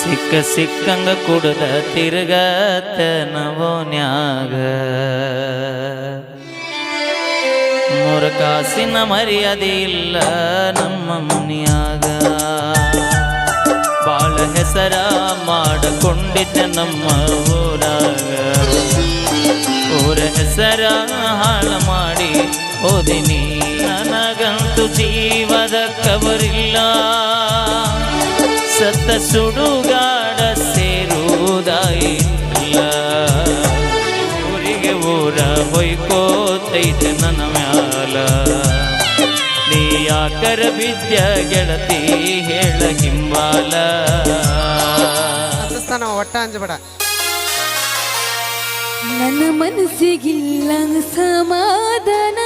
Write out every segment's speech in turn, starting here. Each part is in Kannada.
ಸಿಕ್ಕ ಸಿಕ್ಕಂಗ ಕುಡ್ದ ತಿರುಗತ ನವೋನ್ಯಾಗ ಮೂರ ಕಾಸಿನ ಮರ್ಯಾದೆ ಇಲ್ಲ ನಮ್ಮ ಮುನಿಯಾಗ ಬಾಳ ಹೆಸರ ಮಾಡಕೊಂಡಿದ್ದ ನಮ್ಮ ಊರಾಗ ಊರ ಹೆಸರ ಹಾಳ ಮಾಡಿ ಓದಿನಿ ನನಗಂತೂ ಜೀವದ ಕಬರಿಲ್ಲ ಸತ್ತ ಸುಡುಗಾಡ ಸೇರುವುದಾಯಿಲ್ಲ ಊರಿಗೆ ಊರ ಹೊಯ್ಕೋತೈತೆ ನನ್ನ ಮ್ಯಾಲ ನೀ ಯಾಕರ ಬಿದ್ಯ ಗೆಳತಿ ಹೇಳ ಹಿಂಬಾಲ ಒಟ್ಟ ಅಂಜಬೇಡ ನನ್ನ ಮನಸ್ಸಿಗಿಲ್ಲ ಸಮಾಧಾನ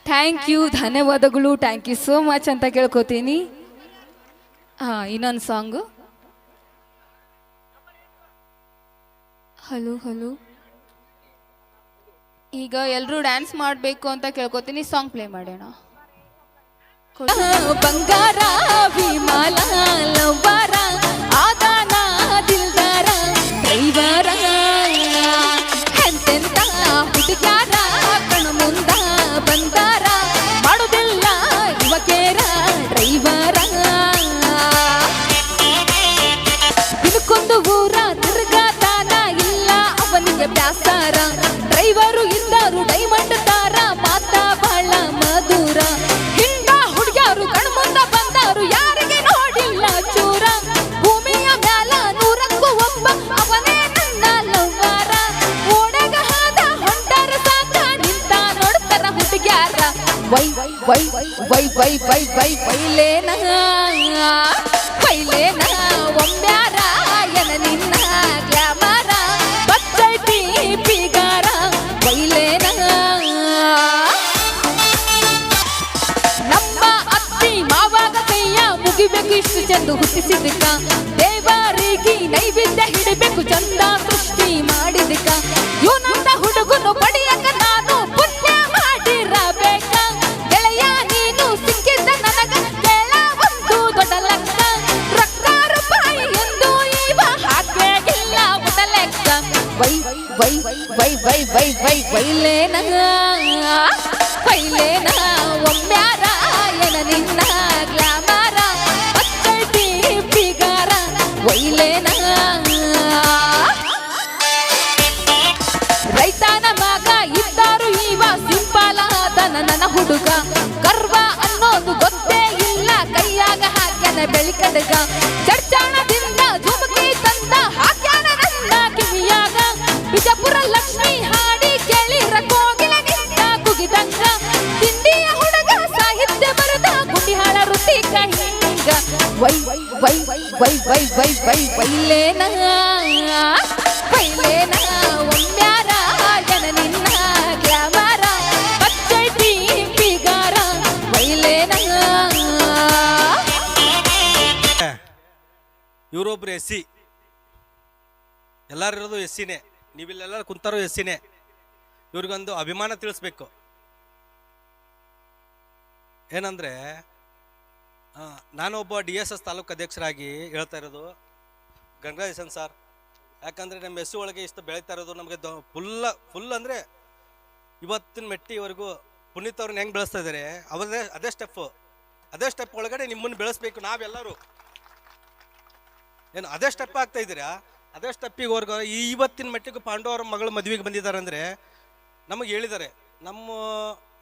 ಥ್ಯಾಂಕ್ ಯು ಧನ್ಯವಾದಗಳು ಥ್ಯಾಂಕ್ ಯು ಸೋ ಮಚ್ ಅಂತ ಕೇಳ್ಕೊತೀನಿ. ಇನ್ನೊಂದು ಸಾಂಗು ಹಲೋ ಹಲೋ ಈಗ ಎಲ್ಲರೂ ಡ್ಯಾನ್ಸ್ ಮಾಡಬೇಕು ಅಂತ ಕೇಳ್ಕೊತೀನಿ. ಸಾಂಗ್ ಪ್ಲೇ ಮಾಡೋಣ. ಬಂಗಾರ ವಿಮಾಲ ಲವ್ವಾರ ಆದಾನ ದಿಲ್ದಾರ ಡ್ರೈವರ ಎಂತೆಂತ ಹುಡುಗಾರ ಕಣ ಮುಂದ ಬಂದಾರ ಮಾಡುದಿಲ್ಲ ಯುವಕೇರ ಡ್ರೈವರ ಇದಕ್ಕೊಂದು ಊರ ತಿರುಗಾತಾನ ಇಲ್ಲ ಅವನಿಗೆ ಬ್ಯಾಸಾರ ಡ್ರೈವರು ಇದ್ದಾರು ಡೈಮಂಡ್ ತಾರ ಮಾತಾ ಬಾಳ ಮಧುರ ಹಿಂಗ ಹುಡುಗ್ಯಾರು ಕಣ್ಮುಂದ ಬಂದಾರು ಯಾರಿಗೆ ನೋಡಿಲ್ಲ ಚೂರ ಭೂಮಿಯ ಮ್ಯಾಲ ನೂರಕ್ಕೂ ಒಬ್ಬ ಅವನೇ ನನ್ನ ಲವ್ವಾರ ಓಡಗ ಹಾದ ಹೊಂಟಾರ ಸಾಕ ನಿಂತ ನೋಡ್ತಾರ ಹುಡುಗ್ಯಾರ ವೈ ವೈ ವೈ ವೈ ವೈ ವೈ ವೈಲೇನ ವೈಲೇನ ಒಮ್ಮ್ಯಾರ ಎನ ನಿನ್ನ ಗ್ಲಾಮರ ಬಚ್ಚೈತಿ ಪಿಗಾರ ವೈಲೇನ ನಮ್ಮ ಅತ್ತಿ ಮಾವಾಗ ಕೈಯ ಮುಗಿಬೇಕು ಇಷ್ಟು ಚಂದ ಹುಟ್ಟಿಸಿದಕ್ಕ ದೇವರಿಗೆ ನೈವೇದ್ಯ ಹಿಡಿಬೇಕು ಚಂದ ಸೃಷ್ಟಿ ಮಾಡಿದಕ್ಕ ಇವನಂದ ಹುಡುಗನು ಪಡೆಯಕ ನಾನು ಪುಣ್ಯ ಮಾಡಿರಬೇಕ ಗೆಳೆಯ ನೀನು ಸಿಕ್ಕಿದ್ದ ನನಗ ಕೇಳ ಒಂದು ದೊಡ್ಡ ಲೆಕ್ಕ ರೊಕ್ಕ ರೂಪಾಯಿ ಎಂದು ಇವ ಹಾಕೇಗಿಲ್ಲ ಮೊದಲೆಕ್ಕ ವೈ ವೈ ವೈ ವೈ ವೈ ವೈ ವೈಲೇನ ವೈಲೇನ ಒಮ್ಮ್ಯಾರ ಎನ ನಿನ್ನ ಗ್ಲಾಮರ ಬಚ್ಚೈತಿ ಪಿಗಾರ ವೈಲೇನ ರೈತನ ಮಗ ಇದ್ದಾರು ಇವ ಸಿಂಪಲ್ ಆದನ ನನ್ನ ಹುಡುಗ ಗರ್ವ ಅನ್ನೋದು ಗೊತ್ತೇ ಇಲ್ಲ ಕೈಯಾಗ ಹಾಕ್ಯಾನ ಬೆಳಿಕಡಗ ಚಡ್ಚಾಣದಿಂದ ಧುಮುಕಿ ತಂದ ಹಾಕ್ಯಾನ ನನ್ನ ಕಿವಿಯಾಗ ಬಿಜಾಪುರ ಲಕ್ಷ್ಮಿ ಹಾಡಿ ಕೇಳಿರ ಕೋಗಿಲ ನಿಂತ ಕುಗಿದಂಗ ತಿಂಡಿಯ ಹುಡುಗ ಸಾಹಿತ್ಯ ಬರದ ಗುಡಿಹಾಳ ಋತಿಕ ಹಿಂಗ ವೈ ವೈ ವೈ ವೈ ವೈ ವೈ ವೈ ವೈಲೇನ ವೈಲೇನ ಒಮ್ಮ್ಯಾರ ಜನ ನಿನ್ನ ಗ್ಲಾಮರ ಬಚ್ಚೈತಿ ಪಿಗಾರ ವೈಲೇನ. ಇವರೊಬ್ರು ಎಸ್ಸಿ ಎಲ್ಲರೂ ಇರೋದು ಎಸ್ಸಿನೇ ನೀವಿಲ್ಲೆಲ್ಲರೂ ಕುಂತಾರೋ ಎಸ್ಸಿನೇ ಇವ್ರಿಗೊಂದು ಅಭಿಮಾನ ತಿಳಿಸ್ಬೇಕು. ಏನಂದರೆ ನಾನೊಬ್ಬ DSS ತಾಲೂಕು ಅಧ್ಯಕ್ಷರಾಗಿ ಹೇಳ್ತಾ ಇರೋದು ಕಂಗ್ರ್ಯಾಚುಲೇಷನ್ ಸರ್. ಯಾಕಂದರೆ ನಮ್ಮ ಎಸ್ ಒಳಗೆ ಇಷ್ಟು ಬೆಳೀತಾ ಇರೋದು ನಮಗೆ ಫುಲ್ ಅಂದರೆ ಇವತ್ತಿನ ಮೆಟ್ಟಿವರೆಗೂ ಪುನೀತ್ ಅವ್ರನ್ನ ಹೆಂಗೆ ಬೆಳೆಸ್ತಾ ಇದ್ದಾರೆ ಅದೇ ಸ್ಟೆಪ್ ಒಳಗಡೆ ನಿಮ್ಮನ್ನು ಬೆಳೆಸ್ಬೇಕು ನಾವೆಲ್ಲರೂ. ಏನು ಅದೇ ಸ್ಟೆಪ್ ಆಗ್ತಾ ಇದ್ದೀರಾ ಅದೇ ಸ್ಟೆಪ್ಪಿಗೆವರೆಗೂ ಇವತ್ತಿನ ಮಟ್ಟಿಗೆ ಪಾಂಡು ಅವ್ರ ಮಗಳು ಮದುವೆಗೆ ಬಂದಿದ್ದಾರೆ ಅಂದರೆ ನಮಗೆ ಹೇಳಿದ್ದಾರೆ. ನಮ್ಮ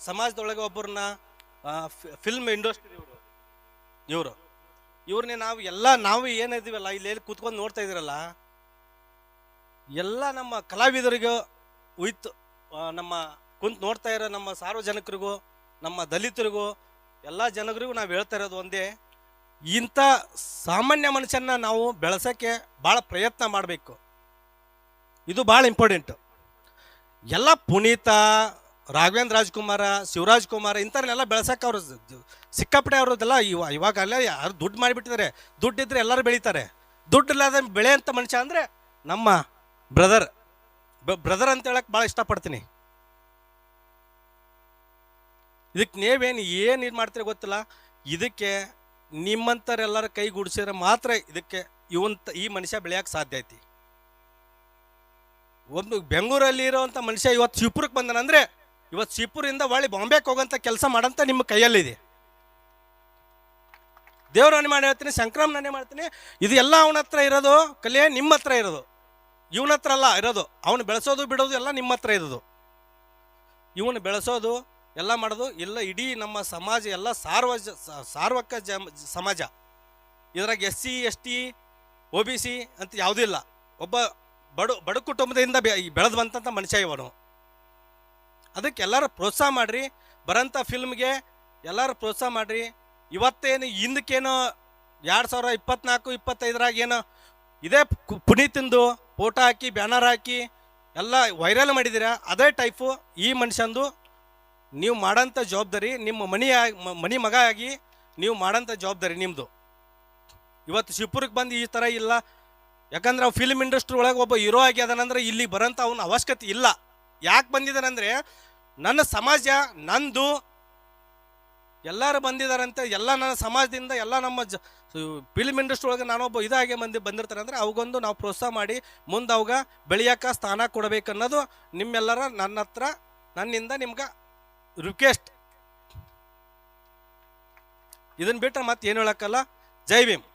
ಸಮಾಜದೊಳಗೆ ಒಬ್ಬರನ್ನ ಫಿಲ್ಮ್ ಇಂಡಸ್ಟ್ರಿ ಇವ್ರನ್ನೇ ನಾವು ಏನಿದ್ದೀವಲ್ಲ ಇಲ್ಲಿ ಕೂತ್ಕೊಂಡು ನೋಡ್ತಾ ಇದ್ದೀರಲ್ಲ ಎಲ್ಲ ನಮ್ಮ ಕಲಾವಿದರಿಗೂ ಉಯ್ತು ನಮ್ಮ ಕುಂತು ನೋಡ್ತಾ ಇರೋ ನಮ್ಮ ಸಾರ್ವಜನಿಕರಿಗೂ ನಮ್ಮ ದಲಿತರಿಗೂ ಎಲ್ಲ ಜನರಿಗೂ ನಾವು ಹೇಳ್ತಾ ಇರೋದು ಒಂದೇ, ಇಂಥ ಸಾಮಾನ್ಯ ಮನುಷ್ಯನ ನಾವು ಬೆಳೆಸೋಕ್ಕೆ ಭಾಳ ಪ್ರಯತ್ನ ಮಾಡಬೇಕು. ಇದು ಭಾಳ ಇಂಪಾರ್ಟೆಂಟ್. ಎಲ್ಲ ಪುನೀತ, ರಾಘವೇಂದ್ರ ರಾಜ್ಕುಮಾರ, ಶಿವರಾಜ್ ಕುಮಾರ್ ಇಂಥವ್ರನ್ನೆಲ್ಲ ಬೆಳೆಸೋಕೆ ಅವರು ಸಿಕ್ಕಾಪಟ್ಟೆ ಅವ್ರದ್ದೆಲ್ಲ ಇವಾಗಲೇ ಯಾರು ದುಡ್ಡು ಮಾಡಿಬಿಟ್ಟಿದ್ದಾರೆ. ದುಡ್ಡಿದ್ರೆ ಎಲ್ಲರೂ ಬೆಳೀತಾರೆ. ದುಡ್ಡು ಇಲ್ಲದ ಬೆಳೆಯಂಥ ಮನುಷ್ಯ ಅಂದರೆ ನಮ್ಮ ಬ್ರದರ್ ಅಂತ ಹೇಳಕ್ಕೆ ಭಾಳ ಇಷ್ಟಪಡ್ತೀನಿ. ಇದಕ್ಕೆ ನೀವೇನು ಇದು ಮಾಡ್ತೀರಿ ಗೊತ್ತಿಲ್ಲ. ಇದಕ್ಕೆ ನಿಮ್ಮಂಥರೆಲ್ಲರ ಕೈಗೂಡಿಸಿದ್ರೆ ಮಾತ್ರ ಇದಕ್ಕೆ ಈ ಮನುಷ್ಯ ಬೆಳೆಯೋಕ್ಕೆ ಸಾಧ್ಯ ಐತಿ. ಒಂದು ಬೆಂಗಳೂರಲ್ಲಿ ಇರೋವಂಥ ಮನುಷ್ಯ ಇವತ್ತು ಶಿವಪುರಕ್ಕೆ ಬಂದನಂದರೆ ಇವತ್ತು ಶಿವಪುರಿಂದ ಒಳ್ಳೆ ಬಾಂಬೆಗೆ ಹೋಗೋಂಥ ಕೆಲಸ ಮಾಡೋಂಥ ನಿಮ್ಮ ಕೈಯಲ್ಲಿದೆ. ದೇವ್ರನ್ನೇ ಮಾಡಿ ಹೇಳ್ತೀನಿ, ಸಂಕ್ರಮಣನೆ ಮಾಡ್ತೀನಿ. ಇದು ಎಲ್ಲ ಅವನ ಹತ್ರ ಇರೋದು, ಕಲೆ ನಿಮ್ಮ ಹತ್ರ ಇರೋದು, ಇವನ ಹತ್ರ ಅಲ್ಲ ಇರೋದು. ಅವನು ಬೆಳೆಸೋದು ಬಿಡೋದು ಎಲ್ಲ ನಿಮ್ಮ ಹತ್ರ ಇರೋದು. ಇವನು ಬೆಳೆಸೋದು ಎಲ್ಲ ಮಾಡೋದು ಎಲ್ಲ ಇಡೀ ನಮ್ಮ ಸಮಾಜ ಎಲ್ಲ ಸಾರ್ವಕ ಸಮಾಜ. ಇದ್ರಾಗ SC ST OBC ಅಂತ ಯಾವುದೂ ಇಲ್ಲ. ಒಬ್ಬ ಬಡ ಕುಟುಂಬದಿಂದ ಬೆಳೆದು ಬಂದಂಥ ಮನುಷ್ಯ ಇವನು. ಅದಕ್ಕೆ ಎಲ್ಲರೂ ಪ್ರೋತ್ಸಾಹ ಮಾಡಿರಿ. ಬರೋಂಥ ಫಿಲ್ಮ್ಗೆ ಎಲ್ಲರೂ ಪ್ರೋತ್ಸಾಹ ಮಾಡಿರಿ. ಇವತ್ತೇನು ಹಿಂದಕ್ಕೇನು 2024-25 ಏನೋ ಇದೇ ಪುನೀತಿಂದು ಫೋಟೋ ಹಾಕಿ ಬ್ಯಾನರ್ ಹಾಕಿ ಎಲ್ಲ ವೈರಲ್ ಮಾಡಿದ್ದೀರಾ. ಅದೇ ಟೈಪು ಈ ಮನುಷ್ಯಂದು ನೀವು ಮಾಡೋಂಥ ಜವಾಬ್ದಾರಿ, ನಿಮ್ಮ ಮನೆ ಮಗ ಆಗಿ ನೀವು ಮಾಡೋಂಥ ಜವಾಬ್ದಾರಿ ನಿಮ್ಮದು. ಇವತ್ತು ಶಿವಪುರಕ್ಕೆ ಬಂದು ಈ ಥರ ಇಲ್ಲ. ಯಾಕಂದ್ರೆ ಅವ್ನು ಫಿಲ್ಮ್ ಇಂಡಸ್ಟ್ರಿ ಒಳಗೆ ಒಬ್ಬ ಹೀರೋ ಆಗಿ ಅದನಂದ್ರೆ ಇಲ್ಲಿ ಬರೋಂಥ ಅವನ ಅವಶ್ಯಕತೆ ಇಲ್ಲ. ಯಾಕೆ ಬಂದಿದ್ದಾನಂದರೆ ನನ್ನ ಸಮಾಜ ನಂದು ಎಲ್ಲರೂ ಬಂದಿದ್ದಾರಂತೆ. ಎಲ್ಲ ನನ್ನ ಸಮಾಜದಿಂದ ಎಲ್ಲ ನಮ್ಮ ಫಿಲ್ಮ್ ಇಂಡಸ್ಟ್ರಿ ಒಳಗೆ ನಾನೊಬ್ಬ ಇದಾಗೆ ಬಂದಿರ್ತಾರೆ ಅಂದರೆ ಅವಾಗೊಂದು ನಾವು ಪ್ರೋತ್ಸಾಹ ಮಾಡಿ ಮುಂದೆ ಅವಾಗ ಬೆಳೆಯೋಕೆ ಸ್ಥಾನ ಕೊಡಬೇಕನ್ನೋದು ನಿಮ್ಮೆಲ್ಲರ ನನ್ನಿಂದ ನಿಮ್ಗೆ ರಿಕ್ವೆಸ್ಟ್. ಇದನ್ನು ಬಿಟ್ಟರೆ ಮತ್ತೆ ಏನು ಹೇಳೋಕ್ಕಲ್ಲ. ಜೈ ಭೀಮ್.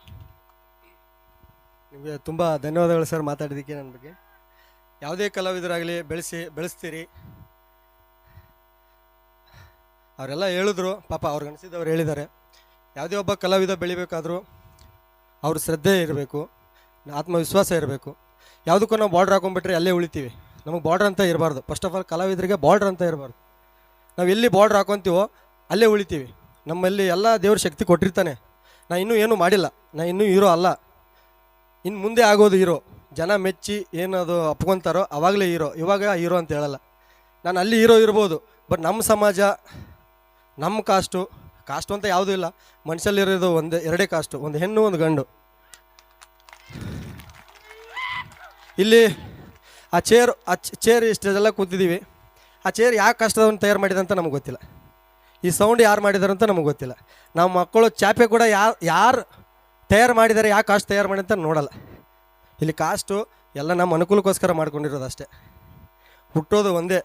ನಿಮಗೆ ತುಂಬ ಧನ್ಯವಾದಗಳು ಸರ್ ಮಾತಾಡಿದ್ದಕ್ಕೆ. ನನ್ನ ಬಗ್ಗೆ ಯಾವುದೇ ಕಲಾವಿದರಾಗಲಿ ಬೆಳೆಸ್ತೀರಿ. ಅವರೆಲ್ಲ ಹೇಳಿದ್ರು, ಪಾಪ ಅವ್ರಿಗೆ ಅನಿಸಿದವ್ರು ಹೇಳಿದ್ದಾರೆ. ಯಾವುದೇ ಒಬ್ಬ ಕಲಾವಿದ ಬೆಳಿಬೇಕಾದ್ರೂ ಅವ್ರ ಶ್ರದ್ಧೆ ಇರಬೇಕು, ಆತ್ಮವಿಶ್ವಾಸ ಇರಬೇಕು. ಯಾವುದಕ್ಕೂ ನಾವು ಬಾರ್ಡ್ರ್ ಹಾಕೊಂಡ್ಬಿಟ್ರೆ ಅಲ್ಲೇ ಉಳಿತೀವಿ. ನಮಗೆ ಬಾರ್ಡ್ರ್ ಅಂತ ಇರಬಾರ್ದು. ಫಸ್ಟ್ ಆಫ್ ಆಲ್ ಕಲಾವಿದರಿಗೆ ಬಾರ್ಡ್ರ್ ಅಂತ ಇರಬಾರ್ದು. ನಾವು ಎಲ್ಲಿ ಬಾರ್ಡ್ರ್ ಹಾಕೊತೀವೋ ಅಲ್ಲೇ ಉಳಿತೀವಿ. ನಮ್ಮಲ್ಲಿ ಎಲ್ಲ ದೇವ್ರ ಶಕ್ತಿ ಕೊಟ್ಟಿರ್ತಾನೆ. ನಾ ಇನ್ನೂ ಏನೂ ಮಾಡಿಲ್ಲ, ನಾ ಇನ್ನೂ ಹೀರೋ ಅಲ್ಲ. ಇನ್ನು ಮುಂದೆ ಆಗೋದು ಹೀರೋ. ಜನ ಮೆಚ್ಚಿ ಏನದು ಅಪ್ಕೊತಾರೋ ಆವಾಗಲೇ ಹೀರೋ. ಇವಾಗ ಹೀರೋ ಅಂತ ಹೇಳಲ್ಲ. ನಾನು ಅಲ್ಲಿ ಹೀರೋ ಇರ್ಬೋದು, ಬಟ್ ನಮ್ಮ ಸಮಾಜ, ನಮ್ಮ ಕಾಸ್ಟು ಅಂತ ಯಾವುದೂ ಇಲ್ಲ. ಮನುಷ್ಯಲ್ಲಿರೋದು ಎರಡೇ ಕಾಸ್ಟು, ಒಂದು ಹೆಣ್ಣು ಒಂದು ಗಂಡು. ಇಲ್ಲಿ ಆ ಚೇರ್ ಇಷ್ಟೆಲ್ಲ ಕೂತಿದ್ದೀವಿ. ಆ ಚೇರ್ ಯಾಕೆ ಕಷ್ಟದವನು ತಯಾರು ಮಾಡಿದಂತ ನಮಗೆ ಗೊತ್ತಿಲ್ಲ. ಈ ಸೌಂಡ್ ಯಾರು ಮಾಡಿದಾರಂತ ನಮಗೆ ಗೊತ್ತಿಲ್ಲ. ನಾವು ಮಕ್ಕಳು ಚಾಪೆ ಕೂಡ ಯಾರು ತಯಾರು ಮಾಡಿದ್ದಾರೆ, ಯಾಕೆ ಕಾಸ್ಟ್ ತಯಾರು ಮಾಡಿ ಅಂತ ನೋಡಲ್ಲ. ಇಲ್ಲಿ ಕಾಸ್ಟು ಎಲ್ಲ ನಮ್ಮ ಅನುಕೂಲಕ್ಕೋಸ್ಕರ ಮಾಡ್ಕೊಂಡಿರೋದು ಅಷ್ಟೇ. ಹುಟ್ಟೋದು ಒಂದೇ,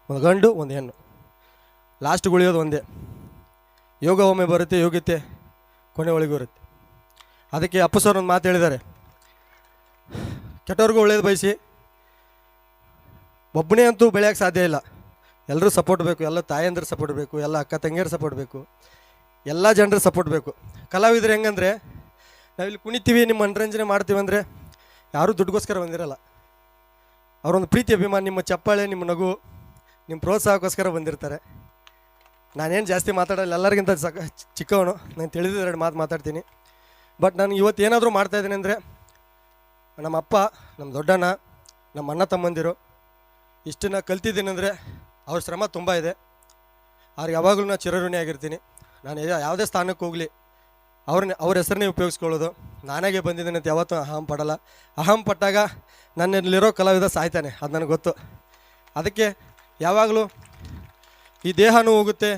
ಒಂದು ಗಂಡು ಒಂದು ಹೆಣ್ಣು. ಲಾಸ್ಟ್ಗೆ ಉಳಿಯೋದು ಒಂದೇ. ಯೋಗ ಒಮ್ಮೆ ಬರುತ್ತೆ, ಯೋಗ್ಯತೆ ಕೊನೆ ಒಳಗೂ ಇರುತ್ತೆ. ಅದಕ್ಕೆ ಅಪ್ಪು ಸರ್ ಒಂದು ಮಾತು ಹೇಳಿದ್ದಾರೆ, ಕೆಟ್ಟವ್ರಿಗೂ ಒಳ್ಳೇದು ಬಯಸಿ. ಒಬ್ಬನೇ ಅಂತೂ ಬೆಳೆಯೋಕ್ಕೆ ಸಾಧ್ಯ ಇಲ್ಲ. ಎಲ್ಲರೂ ಸಪೋರ್ಟ್ ಬೇಕು. ಎಲ್ಲ ತಾಯಂದ್ರೆ ಸಪೋರ್ಟ್ ಬೇಕು, ಎಲ್ಲ ಅಕ್ಕ ತಂಗಿಯರ ಸಪೋರ್ಟ್ ಬೇಕು, ಎಲ್ಲ ಜನರ ಸಪೋರ್ಟ್ ಬೇಕು. ಕಲಾವಿದರು ಹೆಂಗಂದರೆ ನಾವಿಲ್ಲಿ ಕುಣಿತೀವಿ, ನಿಮ್ಮ ಮನರಂಜನೆ ಮಾಡ್ತೀವಿ ಅಂದರೆ ಯಾರೂ ದುಡ್ಡುಗೋಸ್ಕರ ಬಂದಿರಲ್ಲ. ಅವರೊಂದು ಪ್ರೀತಿ ಅಭಿಮಾನ, ನಿಮ್ಮ ಚಪ್ಪಾಳೆ, ನಿಮ್ಮ ನಗು, ನಿಮ್ಮ ಪ್ರೋತ್ಸಾಹಕ್ಕೋಸ್ಕರ ಬಂದಿರ್ತಾರೆ. ನಾನೇನು ಜಾಸ್ತಿ ಮಾತಾಡಲ್ಲ, ಎಲ್ಲರಿಗಿಂತ ಚಿಕ್ಕವನು. ನಾನು ತಿಳಿದ 2 ಮಾತು ಮಾತಾಡ್ತೀನಿ. ಬಟ್ ನಾನು ಇವತ್ತು ಏನಾದರೂ ಮಾಡ್ತಾಯಿದ್ದೀನಿ ಅಂದರೆ ನಮ್ಮ ಅಪ್ಪ, ನಮ್ಮ ದೊಡ್ಡಣ್ಣ, ನಮ್ಮ ಅಣ್ಣ ತಮ್ಮಂದಿರು ಇಷ್ಟನ್ನು ಕಲ್ತಿದ್ದೀನಿ ಅಂದರೆ ಅವ್ರ ಶ್ರಮ ತುಂಬ ಇದೆ. ಅವ್ರಿಗೆ ಯಾವಾಗಲೂ ನಾನು ಚಿರಋಣಿ ಆಗಿರ್ತೀನಿ. ನಾನು ಯಾವುದೇ ಸ್ಥಾನಕ್ಕೆ ಹೋಗಲಿ ಅವ್ರ ಹೆಸರನ್ನೇ ಉಪಯೋಗಿಸ್ಕೊಳ್ಳೋದು. ನಾನಾಗೆ ಬಂದಿದ್ದೀನಿ ಅಂತ ಯಾವತ್ತೂ ಅಹಂ ಪಡಲ್ಲ. ಅಹಂ ಪಟ್ಟಾಗ ನನ್ನಲ್ಲಿರೋ ಕಲಾವಿದ ಸಾಯ್ತಾನೆ, ಅದು ನನಗೆ ಗೊತ್ತು. ಅದಕ್ಕೆ ಯಾವಾಗಲೂ ಈ ದೇಹನೂ ಹೋಗುತ್ತೆ,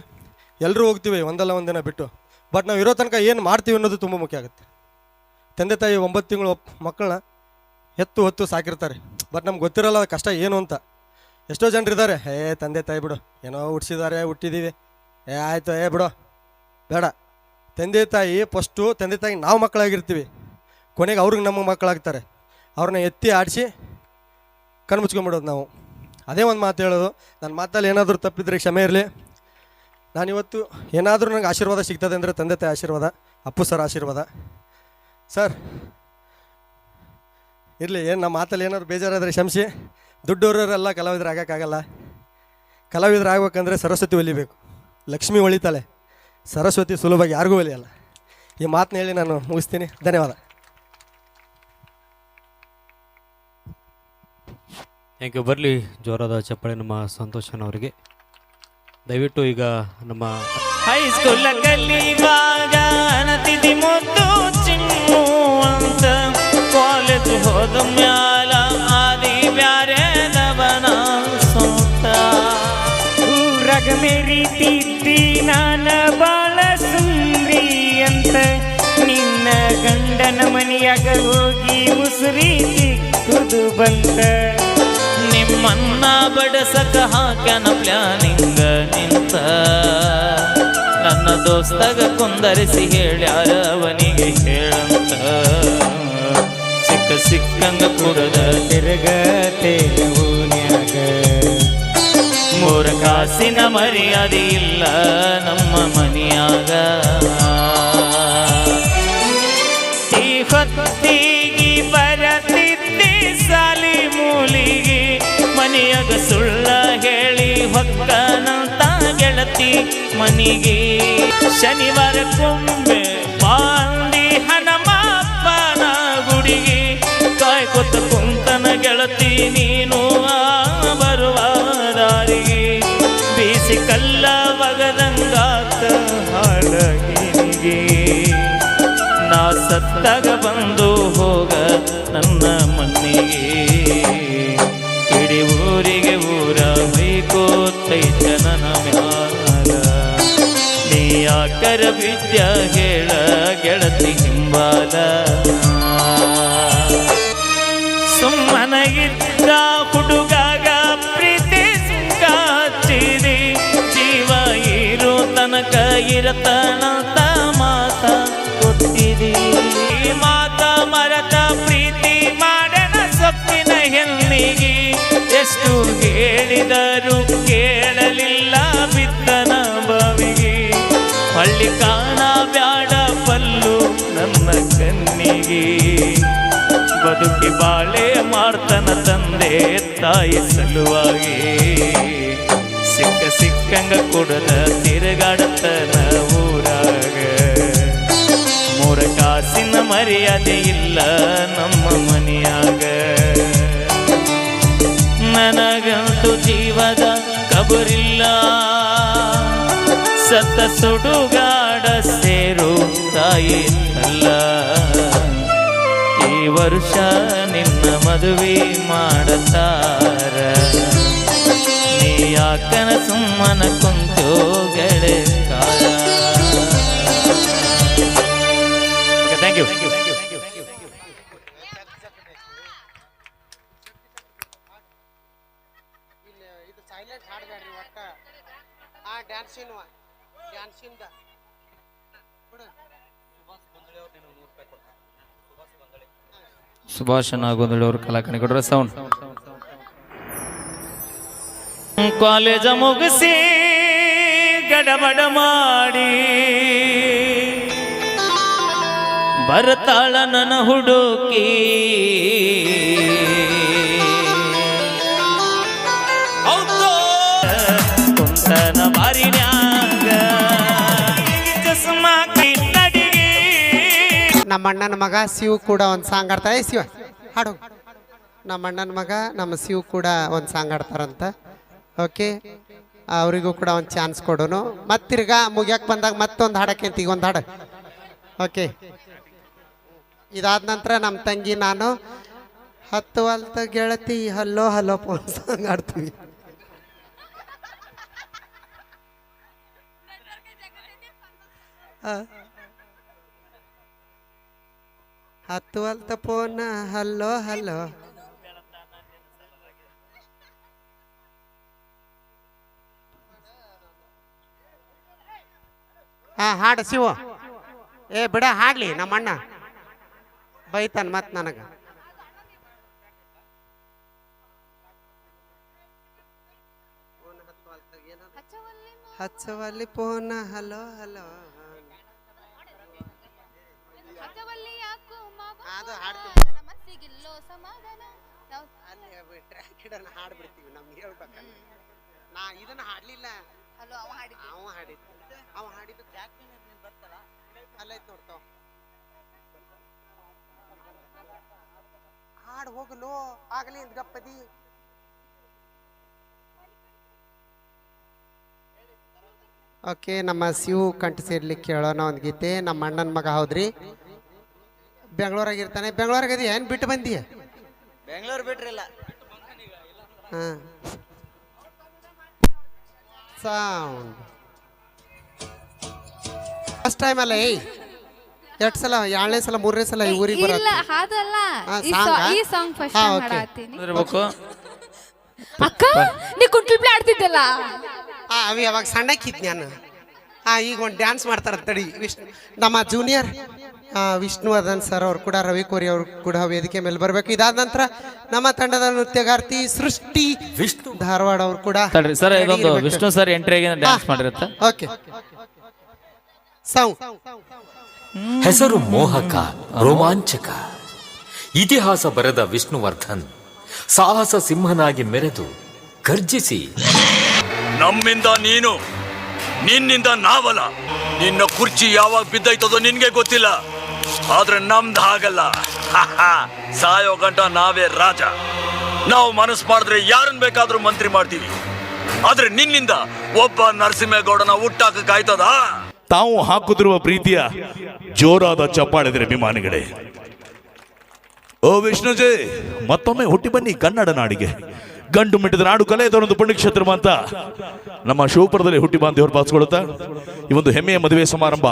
ಎಲ್ಲರೂ ಹೋಗ್ತೀವಿ ಒಂದಲ್ಲ ಒಂದಿನ ಬಿಟ್ಟು. ಬಟ್ ನಾವು ಇರೋ ತನಕ ಏನು ಮಾಡ್ತೀವಿ ಅನ್ನೋದು ತುಂಬ ಮುಖ್ಯ ಆಗುತ್ತೆ. ತಂದೆ ತಾಯಿ 9 ತಿಂಗಳು ಮಕ್ಕಳನ್ನ ಹೊತ್ತು ಸಾಕಿರ್ತಾರೆ. ಬಟ್ ನಮ್ಗೆ ಗೊತ್ತಿರಲ್ಲ ಅದು ಕಷ್ಟ ಏನು ಅಂತ. ಎಷ್ಟೋ ಜನರಿದ್ದಾರೆ, ತಂದೆ ತಾಯಿ ಬಿಡು, ಏನೋ ಹುಟ್ಟಿಸಿದ್ದಾರೆ, ಹುಟ್ಟಿದ್ದೀವಿ, ಆಯಿತು, ಬಿಡು, ಬೇಡ. ತಂದೆ ತಾಯಿ ಫಸ್ಟು ತಂದೆ ತಾಯಿ ನಾವು ಮಕ್ಕಳಾಗಿರ್ತೀವಿ, ಕೊನೆಗೆ ಅವ್ರಿಗೆ ನಮ್ಮ ಮಕ್ಕಳಾಗ್ತಾರೆ. ಅವ್ರನ್ನ ಎತ್ತಿ ಆಡಿಸಿ ಕಣ್ಮುಚ್ಕೊಂಬಿಡೋದು ನಾವು. ಅದೇ ಒಂದು ಮಾತು ಹೇಳೋದು. ನನ್ನ ಮಾತಲ್ಲಿ ಏನಾದರೂ ತಪ್ಪಿದ್ರೆ ಕ್ಷಮೆ ಇರಲಿ. ನಾನಿವತ್ತು ಏನಾದರೂ ನನಗೆ ಆಶೀರ್ವಾದ ಸಿಗ್ತದೆ ಅಂದರೆ ತಂದೆ ತಾಯಿ ಆಶೀರ್ವಾದ, ಅಪ್ಪು ಸರ್ ಆಶೀರ್ವಾದ. ಸರ್ ಇರಲಿ, ಏನು ನಮ್ಮ ಮಾತಲ್ಲಿ ಏನಾದ್ರು ಬೇಜಾರಾದರೆ ಕ್ಷಮಿಸಿ. ದುಡ್ಡವರೆಲ್ಲ ಕಲಾವಿದ್ರು ಆಗೋಕ್ಕಾಗಲ್ಲ. ಕಲಾವಿದ್ರು ಆಗ್ಬೇಕಂದ್ರೆ ಸರಸ್ವತಿ ಒಲಿಬೇಕು. ಲಕ್ಷ್ಮಿ ಒಲಿತಾಳೆ, ಸರಸ್ವತಿ ಸುಲಭವಾಗಿ ಯಾರಿಗೂ ಒಲಿಯಲ್ಲ. ಈ ಮಾತನ್ನ ಹೇಳಿ ನಾನು ಮುಗಿಸ್ತೀನಿ. ಧನ್ಯವಾದ. Thank you. ಬರಲಿ ಜೋರಾದ ಚಪ್ಪಾಳೆ ನಮ್ಮ ಸಂತೋಷನವರಿಗೆ. ದಯವಿಟ್ಟು ಈಗ ನಮ್ಮ ಹೈಸ್ಕೂಲ್ ಕಲಿವಾಗ ಅನತಿದಿ ಮುದ್ದು ಚಿಮ್ಮು ಅಂತ ಕಾಲೇಜ್ ಹೋದ ಮ್ಯಾಲ ಆದಿ ಬ್ಯಾರೆದವನ ಸೊಂಟ ಊರಗ ಮೆರಿತಿದ್ದಿ ನಾನ ಬಾಳ ಸುಂದ್ರಿ ಅಂತ ನಿನ್ನ ಗಂಡನ ಮನೆಯಾಗ ಹೋಗಿ ಮುಸುರಿ ತಿಕ್ಕುದು ಬಂತ ನಿಮ್ಮನ್ನ ಬಡಸಕ ಹಾಕ್ಯಾನ ಪ್ಲಾನಿಂಗ ನಿಂತ ನನ್ನ ದೋಸ್ತಗ ಕುಂದರಿಸಿ ಹೇಳ್ಯಾರ ಅವನಿಗೆ ಹೇಳಂತ ಸಿಕ್ಕಂಗ ಕುಡದ ತಿರುಗತೇನ ಓನ್ಯಾಗ ಮೂರ ಕಾಸಿನ ಮರ್ಯಾದೆ ಇಲ್ಲ ನಮ್ಮ ಮನೆಯಾಗ ಈ ಹೊತ್ತಿಗೆ ಬರತಿದ್ದಿ ಸಾಲಿ ಮೂಲಿಗೆ ಮನೆಯಾಗ ಸುಳ್ಳ ಹೇಳಿ ಹೊಕ್ಕನಂತ ಗೆಳತಿ ಮನಿಗೆ ಶನಿವಾರ ಕೊಂಬೆ ಬಾಂದಿ ಹನುಮಪ್ಪನ ಗುಡಿಗೆ ಕಾಯ್ಕೊತ ಕುಂತನ ಗೆಳತಿ ನೀನು ಬರುವ ದಾರಿಗೆ ಬೀಸಿ ಕಲ್ಲ ಒಗದಂಗಾತ ಹಾಳಗಿನಿಗೆ ನಾ ಸತ್ತಾಗ ಬಂದು ಹೋಗ ನನ್ನ ಮಣ್ಣಿಗೆ ಇಡೀ ಊರಿಗೆ ಊರ ಬೈಕೋತೈತ ನನ್ನ ಮ್ಯಾಲ ನೀ ಯಾಕರ ವಿದ್ಯ ಹೇಳ ಗೆಳತಿ ಹಿಂಬಾಲ ಸುಮ್ಮನಗಿದ್ದ ಹುಡುಗಾಗ ಪ್ರೀತಿ ಸುಂಕಾಚಿರಿ ಜೀವ ಇರೋ ತನಕ ಇರತನಂತ ಮಾತ ಗೊತ್ತಿದಿ ಮಾತ ಮರತ ಪ್ರೀತಿ ಮಾಡನ ಸೊಪ್ಪಿನ ಹೆಣ್ಣಿಗೆ ಎಷ್ಟು ಹೇಳಿದರು ಕೇಳಲಿಲ್ಲ ಬಿದ್ದನ ಬಾವಿಗೆ ಹಳ್ಳಿ ಕಾಣ ಬ್ಯಾಡ ಪಲ್ಲು ನನ್ನ ಕಣ್ಣಿಗೆ ಬದುಕಿ ಬಾಳೆ ಮಾಡ್ತನ ತಂದೆ ತಾಯಿ ಸಲುವಾಗಿ ಸಿಕ್ಕಂಗ ಕೊಡದ ತಿರುಗಾಡತನ ಊರಾಗ ಮೂರ ಕಾಸಿನ ಮರ್ಯಾದೆ ಇಲ್ಲ ನಮ್ಮ ಮನೆಯಾಗ ನನಗಂತೂ ಜೀವದ ಕಬರಿಲ್ಲ ಸತ್ತ ಸುಡುಗಾಡ ಸೇರು ತಾಯಿ ಅಲ್ಲ ಈ ವರ್ಷ ನಿನ್ನ ಮದುವೆ ಮಾಡತಾರ ನೀ ಯಾಕನ ಸುಮ್ಮನ ಕುಂತೋ ಗೆಳೆಕಾರ. Thank you. ಇದು ಸೈಲೆಂಟ್ ಹಾಡ್ಬೇಡ್ರಿ ಒಟ್ಟ ಆ ಡ್ಯಾನ್ಸಿಂದ ಸುಭಾಷ್ ನಾಗೋದಳ್ಳಿ ಅವರು ಕಲಾಕಣಿ ಕೊಡ್ರ ಸೌಂಡ್. ಕಾಲೇಜ ಮುಗಿಸಿ ಗಡಬಡ ಮಾಡಿ ಬರ್ತಾಳ ನನ್ನ ಹುಡುಕಿ ಕುಂತನ ಬಾರಿನ್ಯಾಗ ಚಸ್ಮಾ ಕಿನ್ನಡಿಗೆ. ನಮ್ಮ ಅಣ್ಣನ ಮಗ ಶಿವ್ ಕೂಡ ಒಂದು ಸಾಂಗ್ ಆಡ್ತಾ ಶಿವ ಹಾಡು. ನಮ್ಮ ಅಣ್ಣನ ಮಗ ನಮ್ಮ ಶಿವ್ ಕೂಡ ಒಂದು ಸಾಂಗ್ ಆಡ್ತಾರಂತ. ಓಕೆ, ಅವರಿಗೂ ಕೂಡ ಒಂದು ಚಾನ್ಸ್ ಕೊಡೋನು. ಮತ್ತಿರ್ಗ ಮುಗಿಯಕ್ಕೆ ಬಂದಾಗ ಮತ್ತೊಂದು ಹಾಡಕ್ಕೆ ಈಗ ಒಂದು ಹಾಡು. ಓಕೆ, ಇದಾದ ನಂತರ ನಮ್ಮ ತಂಗಿ ನಾನು ಹತ್ತು ಅಲ್ತ ಗೆಳತಿ ಹಲ್ಲೋ ಹಲ್ಲೋ ಫೋನ್ ಸಾಂಗ್ ಆಡ್ತೀವಿ. ಹತ್ತು ಅಲ್ತ ಫೋನ್ ಹಲ್ಲೋ ಹಲ್ಲೋ. ಹಾಡು ಶಿವ. ಬಿಡ ಹಾಡ್ಲಿ, ನಮ್ಮ ಅಣ್ಣ ಬೈತಾನ ಮತ್ ನನಗ. ಹಚ್ಚವಲ್ಲಿ ಫೋನ್ ಹಲೋ ಹಲೋ ಅದು ಹಾಡ್ತೀವಿ. ಅಲ್ಲಿ ಟ್ರ್ಯಾಕ್ ಹಿಡನ ಹಾಡ್ಬಿಡ್ತೀವಿ, ನಮ್ಗೆ ಹೇಳ್ಬೇಕಲ್ಲ. ನಾ ಇದನ್ನ ಹಾಡ್ಲಿಲ್ಲ, ಅವ ಹಾಡಿದ್ದು. ಅವ ಹಾಡಿದ್ದು ಟ್ರ್ಯಾಕ್ ಬರ್ತಲ್ಲ, ಅಲ್ಲೈತ್ ನೋಡ್ತಾವ. ಹಾಡು ಹೋಗಲು ಆಗಲಿ ಅಂತ ಗಪ್ಪದಿ. ಓಕೆ, ನಮ್ಮ ಶಿವು ಕಂಠ ಸೇರ್ಲಿಕ್ಕೆ ಕೇಳೋಣ ಒಂದು ಗೀತೆ. ನಮ್ಮ ಅಣ್ಣನ ಮಗ ಹೌದ್ರಿ, ಬೆಂಗಳೂರಾಗಿರ್ತಾನೆ. ಬೆಂಗಳೂರಾಗದಿ ಏನು ಬಿಟ್ಟು ಬಂದಿ? ಬೆಂಗಳೂರು ಬಿಟ್ರಿಲ್ಲ. ಹಾಂ, ಸೌಂಡ್ ಫಸ್ಟ್ ಟೈಮ್ ಅಲ್ಲ. ಎರಡು ಸಲ, 2ನೇ ಸಲ, 3ನೇ ಸಲ ಈ ಊರಿಗೆ ಇಲ್ಲ ಬರೋದು. ಅದಲ್ಲ, ಹಾ, ಈ ಸಾಂಗಾ? ಈ ಸಾಂಗ್ ಫಸ್ಟ್ ಹಾ, ಟೈಮ್ ಓಕೆ. ಹಾಡತ್ತೀನಿ. ಇರ್ಬೇಕು. ಅಕ್ಕ ನೀ ಕುಂಟ್ಲಿಪ್ಲೆ ಆಡ್ತಿದ್ದಲ್ಲ. ಅವಿ ಅವಾಗ ಸಣ್ಣಕ್ಕಿದ್ ನಾನು. ಈಗ ಒಂದು ಡ್ಯಾನ್ಸ್ ಮಾಡ್ತಾರೆ ತಡಿ. ನಮ್ಮ ಜೂನಿಯರ್ ವಿಷ್ಣುವರ್ಧನ್ ಸರ್ ಅವ್ರು ಕೂಡ, ರವಿ ಕೋರಿ ಅವರು ಕೂಡ ವೇದಿಕೆ ಮೇಲೆ ಬರಬೇಕು. ಇದಾದ ನಂತರ ನಮ್ಮ ತಂಡದ ನೃತ್ಯಗಾರ್ತಿ ಸೃಷ್ಟಿ ಧಾರವಾಡ ಅವರು ಕೂಡ ತಡ್ರಿ ಸರ್, ಇದೊಂದು ವಿಷ್ಣು ಸರ್ ಎಂಟ್ರಿಗೆ ಡ್ಯಾನ್ಸ್ ಮಾಡಿರುತ್ತೆ. Okay, sound. ಹೆಸರು ಮೋಹಕ, ರೋಮಾಂಚಕ. ಇತಿಹಾಸ ಬರೆದ ವಿಷ್ಣುವರ್ಧನ್ ಸಾಹಸ ಸಿಂಹನಾಗಿ ಮೆರೆದು ಗರ್ಜಿಸಿ, ನಮ್ಮಿಂದ ನೀನು, ನಿನ್ನಿಂದ ನಾವಲ್ಲ. ನಿನ್ನ ಕುರ್ಚಿ ಯಾವಾಗ ಬಿದ್ದೈತದೋ ನಿನ್ಗೆ ಗೊತ್ತಿಲ್ಲ, ಆದ್ರೆ ನಮ್ದು ಹಾಗಲ್ಲ. ಸಾಯೋ ಗಂಟ ನಾವೇ ರಾಜ. ನಾವು ಮನಸ್ಸು ಮಾಡಿದ್ರೆ ಯಾರನ್ನ ಬೇಕಾದ್ರೂ ಮಂತ್ರಿ ಮಾಡ್ತೀವಿ. ಆದ್ರೆ ನಿನ್ನಿಂದ ಒಬ್ಬ ನರಸಿಂಹೇಗೌಡನ ಹುಟ್ಟಾಕಕ್ಕಾಯ್ತದ? ತಾವು ಹಾಕುತ್ತಿರುವ ಪ್ರೀತಿಯ ಜೋರಾದ ಚಪ್ಪಾಳೆದರೆ ಅಭಿಮಾನಿಗಳೇ. ಓ ವಿಷ್ಣುಜಿ, ಮತ್ತೊಮ್ಮೆ ಹುಟ್ಟಿ ಬನ್ನಿ ಕನ್ನಡ ನಾಡಿಗೆ. ಗಂಡು ಮಿಟ್ಟಿದ ನಾಡು ಕಲೆಯದೊಂದು ಪುಣ್ಯಕ್ಷೇತ್ರ ಅಂತ ನಮ್ಮ ಶಿವಪುರದಲ್ಲಿ ಹುಟ್ಟಿ ಬಾಂಧವರು ಪಾಲ್ಸ್ಕೊಳ್ತಾ ಈ ಒಂದು ಹೆಮ್ಮೆಯ ಮದುವೆ ಸಮಾರಂಭ.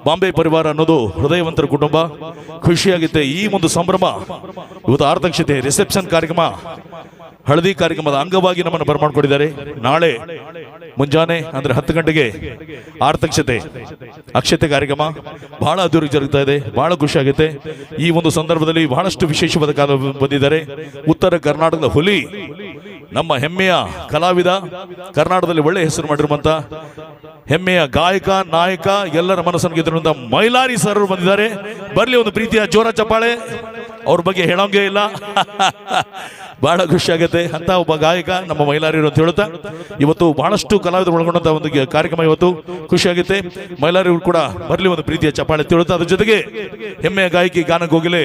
ಬಾಂಬೆ ಪರಿವಾರ ಅನ್ನೋದು ಹೃದಯವಂತರ ಕುಟುಂಬ. ಖುಷಿಯಾಗುತ್ತೆ ಈ ಒಂದು ಸಂಭ್ರಮ. ಇವತ್ತು ಆರತಕ್ಷತೆ ರಿಸೆಪ್ಷನ್ ಕಾರ್ಯಕ್ರಮ, ಹಳದಿ ಕಾರ್ಯಕ್ರಮದ ಅಂಗವಾಗಿ ನಮ್ಮನ್ನು ಬರಮಾಡ್ಕೊಂಡಿದ್ದಾರೆ. ನಾಳೆ ಮುಂಜಾನೆ ಅಂದ್ರೆ 10 ಗಂಟೆಗೆ ಆರತಕ್ಷತೆ ಅಕ್ಷತೆ ಕಾರ್ಯಕ್ರಮ ಬಹಳ ಅದ್ದೂರಿ ಜರುಗ್ತಾ ಇದೆ. ಬಹಳ ಖುಷಿಯಾಗುತ್ತೆ. ಈ ಒಂದು ಸಂದರ್ಭದಲ್ಲಿ ಬಹಳಷ್ಟು ವಿಶೇಷವಾದ ಕಾಲ ಬಂದಿದ್ದಾರೆ. ಉತ್ತರ ಕರ್ನಾಟಕದ ಹುಲಿ, ನಮ್ಮ ಹೆಮ್ಮೆಯ ಕಲಾವಿದ, ಕರ್ನಾಟಕದಲ್ಲಿ ಒಳ್ಳೆ ಹೆಸರು ಮಾಡಿರುವಂತ ಹೆಮ್ಮೆಯ ಗಾಯಕ, ನಾಯಕ, ಎಲ್ಲರ ಮನಸ್ಸನ್ನು ಗೆದ್ದಿರುವಂತ ಮೈಲಾರಿ ಸರ್ ಬಂದಿದ್ದಾರೆ. ಬರ್ಲಿ ಒಂದು ಪ್ರೀತಿಯ ಜೋರ ಚಪ್ಪಾಳೆ. ಅವ್ರ ಬಗ್ಗೆ ಹೇಳೋಂಗೇ ಇಲ್ಲ. ಬಹಳ ಖುಷಿಯಾಗುತ್ತೆ. ಅಂತ ಒಬ್ಬ ಗಾಯಕ ನಮ್ಮ ಮೈಲಾರಿಯರು ಅಂತ ಹೇಳುತ್ತಾ ಇವತ್ತು ಬಹಳಷ್ಟು ಕಲಾವಿದರು ಒಳಗೊಂಡಂತ ಒಂದು ಕಾರ್ಯಕ್ರಮ ಇವತ್ತು ಖುಷಿಯಾಗುತ್ತೆ. ಮೈಲಾರಿಯವರು ಕೂಡ ಬರ್ಲಿ ಒಂದು ಪ್ರೀತಿಯ ಚಪ್ಪಾಳೆ ಅಂತ ಹೇಳುತ್ತಾ ಅದ್ರ ಜೊತೆಗೆ ಹೆಮ್ಮೆಯ ಗಾಯಕಿ ಗಾನ ಕೋಗಿಲೆ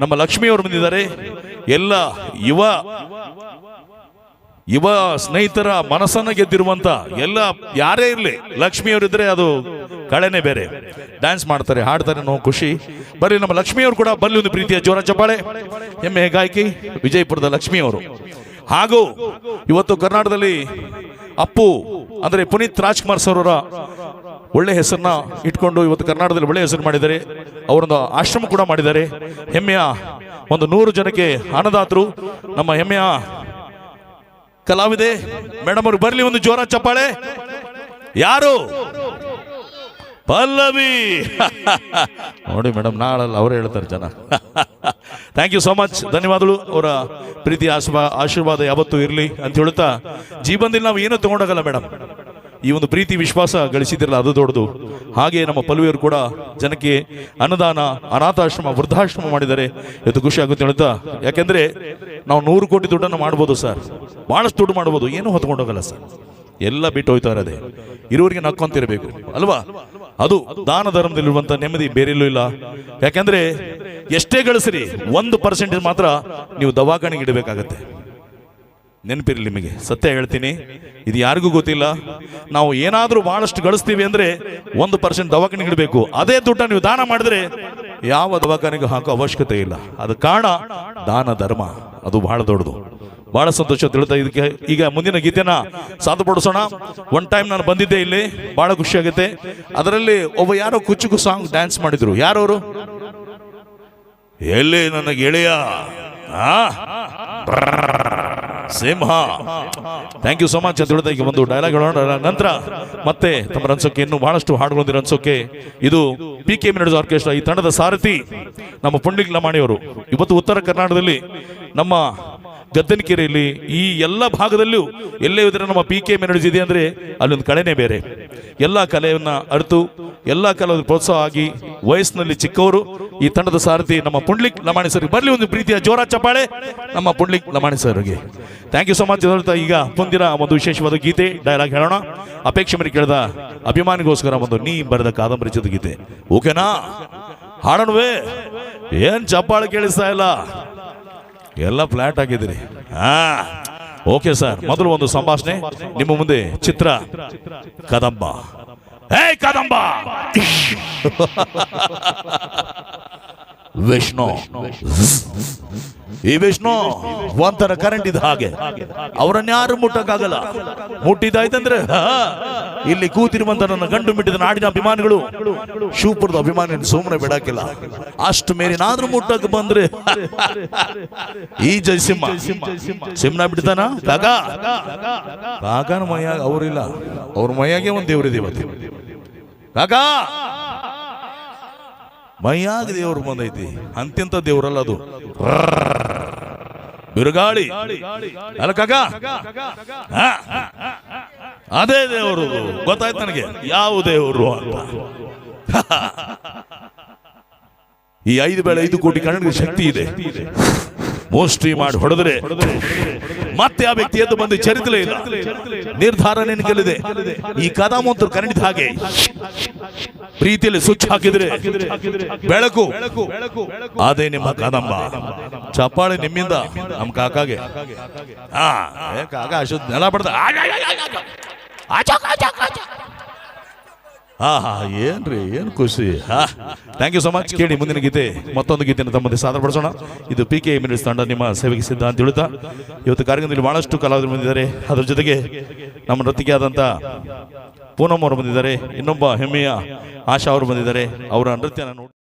ನಮ್ಮ ಲಕ್ಷ್ಮಿ ಅವರು ಬಂದಿದ್ದಾರೆ. ಎಲ್ಲ ಯುವ ಸ್ನೇಹಿತರ ಮನಸ್ಸನ್ನ ಗೆದ್ದಿರುವಂತ ಎಲ್ಲ ಯಾರೇ ಇರಲಿ, ಲಕ್ಷ್ಮಿಯವರಿದ್ರೆ ಅದು ಕಳೆನೇ ಬೇರೆ. ಡ್ಯಾನ್ಸ್ ಮಾಡ್ತಾರೆ, ಹಾಡ್ತಾರೆ ಅನ್ನೋ ಖುಷಿ. ಬರ್ಲಿ ನಮ್ಮ ಲಕ್ಷ್ಮಿಯವರು ಕೂಡ ಬರ್ಲಿ ಒಂದು ಪ್ರೀತಿಯ ಜೋರ ಚಪ್ಪಾಳೆ. ಹೆಮ್ಮೆಯ ಗಾಯಕಿ ವಿಜಯಪುರದ ಲಕ್ಷ್ಮಿಯವರು. ಹಾಗೂ ಇವತ್ತು ಕರ್ನಾಟಕದಲ್ಲಿ ಅಪ್ಪು ಅಂದ್ರೆ ಪುನೀತ್ ರಾಜ್ಕುಮಾರ್ ಸರ್ ಅವರ ಒಳ್ಳೆ ಹೆಸರನ್ನ ಇಟ್ಕೊಂಡು ಇವತ್ತು ಕರ್ನಾಟಕದಲ್ಲಿ ಒಳ್ಳೆ ಹೆಸರು ಮಾಡಿದ್ದಾರೆ. ಅವರೊಂದು ಆಶ್ರಮ ಕೂಡ ಮಾಡಿದ್ದಾರೆ. ಹೆಮ್ಮೆಯ ಒಂದು 100 ಜನಕ್ಕೆ ಅನ್ನದಾತರು. ನಮ್ಮ ಹೆಮ್ಮೆಯ ಕಲಾವಿದೆ ಮೇಡಮ್ ಅವರು ಬರ್ಲಿ ಒಂದು ಜೋರ ಚಪ್ಪಾಳೆ. ಯಾರು? ಪಲ್ಲವಿ. ನೋಡಿ ಮೇಡಮ್, ನಾಳಲ್ಲ ಅವರೇ ಹೇಳ್ತಾರೆ ಜನ. ಥ್ಯಾಂಕ್ ಯು ಸೋ ಮಚ್, ಧನ್ಯವಾದಗಳು. ಅವರ ಪ್ರೀತಿ ಆಶೀರ್ವಾದ ಯಾವತ್ತೂ ಇರಲಿ ಅಂತ ಹೇಳುತ್ತಾ, ಜೀವನದಲ್ಲಿ ನಾವು ಏನೂ ತಗೊಂಡೋಗಲ್ಲ ಮೇಡಮ್. ಈ ಒಂದು ಪ್ರೀತಿ ವಿಶ್ವಾಸ ಗಳಿಸಿದಿರಲ್ಲ, ಅದು ದೊಡ್ಡದು. ಹಾಗೆ ನಮ್ಮ ಪಲ್ಲವಿಯವರು ಕೂಡ ಜನಕ್ಕೆ ಅನ್ನದಾನ, ಅನಾಥಾಶ್ರಮ, ವೃದ್ಧಾಶ್ರಮ ಮಾಡಿದ್ದಾರೆ. ಇವತ್ತು ಖುಷಿ ಆಗುತ್ತೆ ಹೇಳುತ್ತಾ, ಯಾಕೆಂದ್ರೆ ನಾವು 100 ಕೋಟಿ ದುಡ್ಡನ್ನು ಮಾಡ್ಬೋದು ಸರ್, ಬಹಳಷ್ಟು ದುಡ್ಡು ಮಾಡ್ಬೋದು, ಏನೂ ಹೊತ್ಕೊಂಡೋಗಲ್ಲ ಸರ್. ಎಲ್ಲ ಬಿಟ್ಟು ಹೋಯ್ತಾ ಇರೋದೆ. ಇರುವರಿಗೆ ನಕ್ಕೊಂತಿರಬೇಕು ಅಲ್ವಾ? ಅದು ದಾನ ಧರ್ಮದಲ್ಲಿರುವಂತ ನೆಮ್ಮದಿ ಬೇರೆಲ್ಲೂ ಇಲ್ಲ. ಯಾಕಂದ್ರೆ ಎಷ್ಟೇ ಗಳಿಸಿರಿ 1% ಮಾತ್ರ ನೀವು ದವಾಖಾನೆಗೆ ಇಡಬೇಕಾಗತ್ತೆ. ನೆನಪಿರಲಿ ನಿಮಗೆ, ಸತ್ಯ ಹೇಳ್ತೀನಿ, ಇದು ಯಾರಿಗೂ ಗೊತ್ತಿಲ್ಲ. ನಾವು ಏನಾದರೂ ಬಹಳಷ್ಟು ಗಳಿಸ್ತೀವಿ ಅಂದ್ರೆ 1% ದವಾಖಾನೆಗೆ ಇಡಬೇಕು. ಅದೇ ದುಡ್ಡ ನೀವು ದಾನ ಮಾಡಿದ್ರೆ ಯಾವ ದವಾಖಾನೆಗೂ ಹಾಕೋ ಅವಶ್ಯಕತೆ ಇಲ್ಲ. ಅದು ಕಾರಣ ದಾನ ಧರ್ಮ, ಅದು ಬಹಳ ದೊಡ್ಡದು. ಬಹಳ ಸಂತೋಷ ತಿಳಿತಾ. ಇದಕ್ಕೆ ಈಗ ಮುಂದಿನ ಗೀತೆನ ಸಾಧುಪಡಿಸೋಣ. ಒನ್ ಟೈಮ್ ನಾನು ಬಂದಿದ್ದೆ ಇಲ್ಲಿ, ಬಹಳ ಖುಷಿಯಾಗುತ್ತೆ. ಅದರಲ್ಲಿ ಒಬ್ಬ ಯಾರೋ ಕುಚ್ಚುಕು ಸಾಂಗ್ ಡ್ಯಾನ್ಸ್ ಮಾಡಿದ್ರು. ಯಾರವರು? ಎಲ್ಲಿ ನನ್ನ ಗೆಳೆಯ ಸಿಂಹ. ಥ್ಯಾಂಕ್ ಯು ಸೋ ಮಚ್ ಅಂತ ಹೇಳ್ತಾ ಈಗ ಒಂದು ಡೈಲಾಗ್ ಹೇಳೋಣ. ನಂತರ ಮತ್ತೆ ತಮ್ಮ ರಂಸೋಕೆ ಇನ್ನೂ ಬಹಳಷ್ಟು ಹಾಡುಗಳು ರಂಸೋಕೆ. ಇದು PK ಮೆಲೋಡಿಸ್ ಆರ್ಕೆಸ್ಟ್ರಾ. ಈ ತಂಡದ ಸಾರಥಿ ನಮ್ಮ ಪುಂಡ್ಲಿಕ್ ಲಮಾಣಿಯವರು. ಇವತ್ತು ಉತ್ತರ ಕರ್ನಾಟಕದಲ್ಲಿ ನಮ್ಮ ಗದ್ದನಕೆರೆಯಲ್ಲಿ ಈ ಎಲ್ಲ ಭಾಗದಲ್ಲೂ ಎಲ್ಲೇ ಇದ್ರೆ ನಮ್ಮ PK ಮೆಲೋಡಿಸ್ ಇದೆ ಅಂದ್ರೆ ಅಲ್ಲೊಂದು ಕಳೆನೇ ಬೇರೆ. ಎಲ್ಲ ಕಲೆಯನ್ನ ಅರಿತು ಎಲ್ಲ ಕಲಾವಿದರು ಪ್ರೋತ್ಸಾಹ ಆಗಿ ವಯಸ್ಸಿನಲ್ಲಿ ಚಿಕ್ಕವರು ಈ ತಂಡದ ಸಾರಥಿ ನಮ್ಮ ಪುಂಡ್ಲಿಕ್ ಲಮಾಣಿ ಸರ್. ಬರ್ಲಿ ಒಂದು ಪ್ರೀತಿಯ ಜೋರ ಚಪ್ಪಾಳೆ ನಮ್ಮ ಪುಂಡ್ಲಿಕ್ ಲಮಾಣಿ ಸರ್ಗೆ. Thank you so much. ಈಗ ಮುಂದಿನ ಒಂದು ವಿಶೇಷವಾದ ಗೀತೆ ಡೈಲಾಗ್ ಹೇಳೋಣ. ಅಪೇಕ್ಷೆ ಮೇರೆ ಕೇಳಿದ ಅಭಿಮಾನಿಗೋಸ್ಕರ ಒಂದು ನೀ ಬರೆದ ಕಾದಂಬರಿ ಜೊತೆ ಗೀತೆ. ಓಕೆನಾ? ಹಾಡೋಣವೇ? ಏನ್ ಚಪ್ಪಾಳೆ ಕೇಳಿಸ್ತಾ ಇಲ್ಲ, ಎಲ್ಲ ಫ್ಲಾಟ್ ಆಗಿದ್ದೀರಿ. ಓಕೆ ಸರ್, ಮೊದಲು ಒಂದು ಸಂಭಾಷಣೆ ನಿಮ್ಮ ಮುಂದೆ. ಚಿತ್ರ ಕದಂಬ. ಹೇ ಕದಂಬ! ವಿಷ್ಣು, ಈ ವಿಷ್ಣು ಒಂಥರ ಕರೆಂಟ್ ಇದ್ದ ಹಾಗೆ, ಅವರನ್ಯಾರು ಮುಟ್ಟಕ್ಕಾಗಲ್ಲ. ಮುಟ್ಟಿದ್ದಾಯ್ತಂದ್ರೆ ಇಲ್ಲಿ ಕೂತಿರುವಂತ ನನ್ನ ಗಂಡು ಮಿಟ್ಟಿದ ನಾಡಿನ ಅಭಿಮಾನಿಗಳು, ಶಿವಪುರದ ಅಭಿಮಾನಿ ಸುಮ್ಮನೆ ಬಿಡಾಕಿಲ್ಲ. ಅಷ್ಟು ಮೇಲಿನಾದ್ರೂ ಮುಟ್ಟಕ್ಕೆ ಬಂದ್ರೆ ಈ ಜಯಸಿಂಹ ಸಿಂಹನ ಬಿಡ್ತಾನ? ಕಾಕನ ಮೈಯಾಗ ಅವರಿಲ್ಲ, ಅವ್ರ ಮೈಯಾಗೆ ಒಂದು ದೇವ್ರಿದೆ ಇವತ್ತು. ಕಾಕ ಮೈಯಾಗ ದೇವ್ರು ಬಂದೈತಿ, ಅಂತ್ಯಂತ ದೇವ್ರಲ್ಲ ಅದು, ಬಿರುಗಾಳಿ ಅಲ್ಲ ಕಾಕ. ಅದೇ ದೇವರು, ಗೊತ್ತಾಯ್ತು ನನಗೆ ಯಾವ ದೇವರು ಅಂತ. ಈ 5 ಬೇಳೆ 5 ಕೋಟಿ ಕನ್ನಡಿಗರ ಶಕ್ತಿ ಇದೆ. ಮೋಸ್ಟ್ರಿ ಮಾಡಿ ಹೊಡೆದ್ರೆ ಮತ್ತೆ ಆ ವ್ಯಕ್ತಿ ಎದ್ದು ಬಂದು ಚರಿತ್ರೆ ಇಲ್ಲ. ನಿರ್ಧಾರ ನಿನಗೆಲ್ಲಿದೆ. ಈ ಕದಾಮಂತರು ಕನ್ನಡಿದ ಹಾಗೆ ಪ್ರೀತಿಯಲ್ಲಿ ಸ್ವಿಚ್ ಹಾಕಿದ್ರೆ ಬೆಳಕು, ಅದೇ ನಿಮ್ಮ ಕದಂಬ. ಚಪ್ಪಾಳೆ ನಿಮ್ಮಿಂದ ನಮ್ಮ ಕಾಕಾಗೆ. ಕಾಕ ಅಶುದ್ಧ ನೆಲ ಬಡ್ದ. ಏನ್ರಿ, ಏನ್ ಖುಷಿ. Thank you so much. ಕೇಳಿ ಮುಂದಿನ ಗೀತೆ, ಮತ್ತೊಂದು ಗೀತೆಯನ್ನು ತಮ್ಮದೇ ಸಾದರ ಪಡಿಸೋಣ. ಇದು PK ಮಿನಿಟ್ಸ್ ತಂಡ ನಿಮ್ಮ ಸೇವೆಗೆ ಸಿದ್ಧ ಅಂತ ಹೇಳುತ್ತಾ, ಇವತ್ತು ಕಾರ್ಯಕ್ರಮದಲ್ಲಿ ಬಹಳಷ್ಟು ಕಲಾವಿದರು ಬಂದಿದ್ದಾರೆ. ಅದ್ರ ಜೊತೆಗೆ ನಮ್ಮ ನೃತ್ಯಕ್ಕೆ ಆದಂತ ಪೂನಮ್ ಅವರು ಬಂದಿದ್ದಾರೆ. ಇನ್ನೊಬ್ಬ ಹೆಮ್ಮೆಯ ಆಶಾ ಅವರು ಬಂದಿದ್ದಾರೆ. ಅವರ ನೃತ್ಯನ ನೋಡಿ